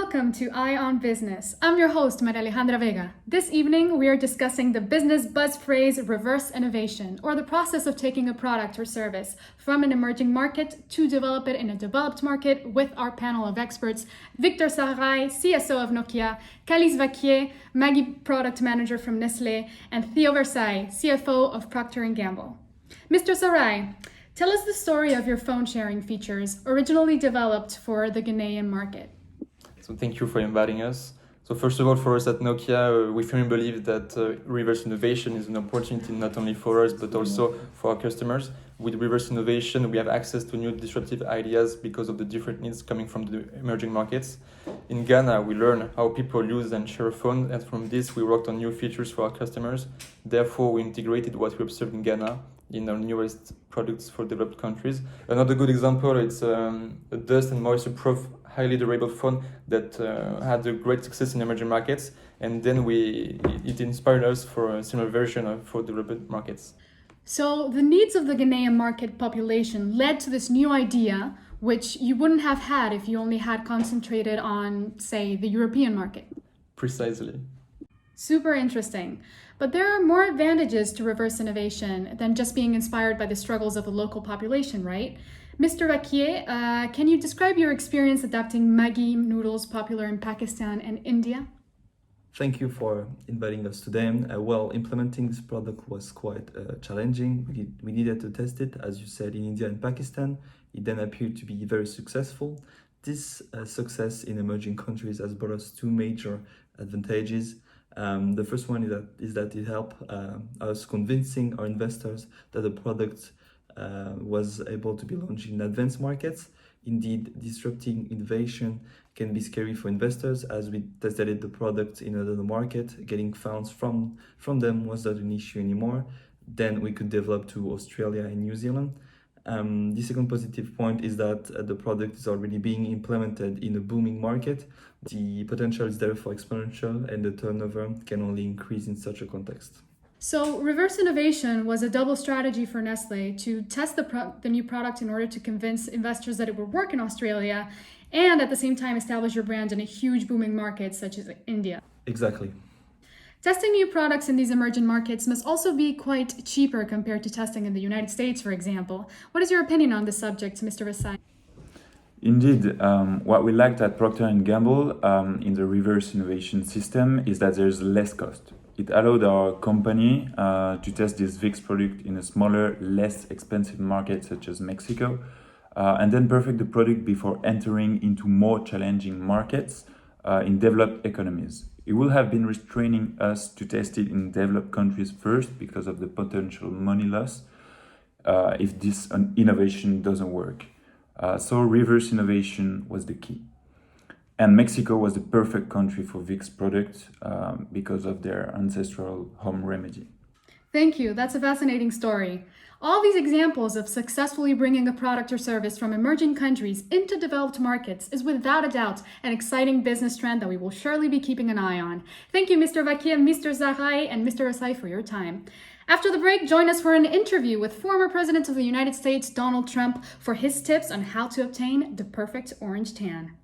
Welcome to Eye on Business. I'm your host, María Alejandra Vega. This evening, we are discussing the business buzz phrase reverse innovation, or the process of taking a product or service from an emerging market to develop it in a developed market with our panel of experts, Victor Zahrai, CSO of Nokia, Calisse Vaquier, Maggie Product Manager from Nestlé, and Théo Versailles, CFO of Procter & Gamble. Mr. Zahrai, tell us the story of your phone sharing features, originally developed for the Ghanaian market. So thank you for inviting us. So first of all, for us at Nokia, we firmly believe that reverse innovation is an opportunity not only for us, but also for our customers. With reverse innovation, we have access to new disruptive ideas because of the different needs coming from the emerging markets. In Ghana, we learn how people use and share a phone, and from this, we worked on new features for our customers. Therefore, we integrated what we observed in Ghana in our newest products for developed countries. Another good example, it's a dust and moisture-proof, highly durable phone that had a great success in emerging markets, and then it inspired us for a similar version for developed markets. So the needs of the Ghanaian market population led to this new idea, which you wouldn't have had if you only had concentrated on, say, the European market. Precisely. Super interesting. But there are more advantages to reverse innovation than just being inspired by the struggles of the local population, right? Mr. Vaquier, can you describe your experience adapting Maggi noodles popular in Pakistan and India? Thank you for inviting us today. Implementing this product was quite challenging. We needed to test it, as you said, in India and Pakistan. It then appeared to be very successful. This success in emerging countries has brought us two major advantages. The first one is that it helped us convincing our investors that the product was able to be launched in advanced markets. Indeed, disrupting innovation can be scary for investors. As we tested the product in another market, getting funds from them was not an issue anymore. Then we could develop to Australia and New Zealand. The second positive point is that the product is already being implemented in a booming market. The potential is therefore exponential, and the turnover can only increase in such a context. So reverse innovation was a double strategy for Nestlé to test the new product in order to convince investors that it would work in Australia and at the same time establish your brand in a huge booming market such as India. Exactly. Testing new products in these emerging markets must also be quite cheaper compared to testing in the United States, for example. What is your opinion on this subject, Mr. Versailles? Indeed, what we liked at Procter & Gamble in the reverse innovation system is that there's less cost. It allowed our company to test this VIX product in a smaller, less expensive market such as Mexico, and then perfect the product before entering into more challenging markets in developed economies. It would have been restraining us to test it in developed countries first because of the potential money loss if this innovation doesn't work. So reverse innovation was the key. And Mexico was the perfect country for VIX products because of their ancestral home remedy. Thank you. That's a fascinating story. All these examples of successfully bringing a product or service from emerging countries into developed markets is without a doubt an exciting business trend that we will surely be keeping an eye on. Thank you, Mr. Vaquier, Mr. Zahrai, and Mr. Versailles for your time. After the break, join us for an interview with former President of the United States, Donald Trump, for his tips on how to obtain the perfect orange tan.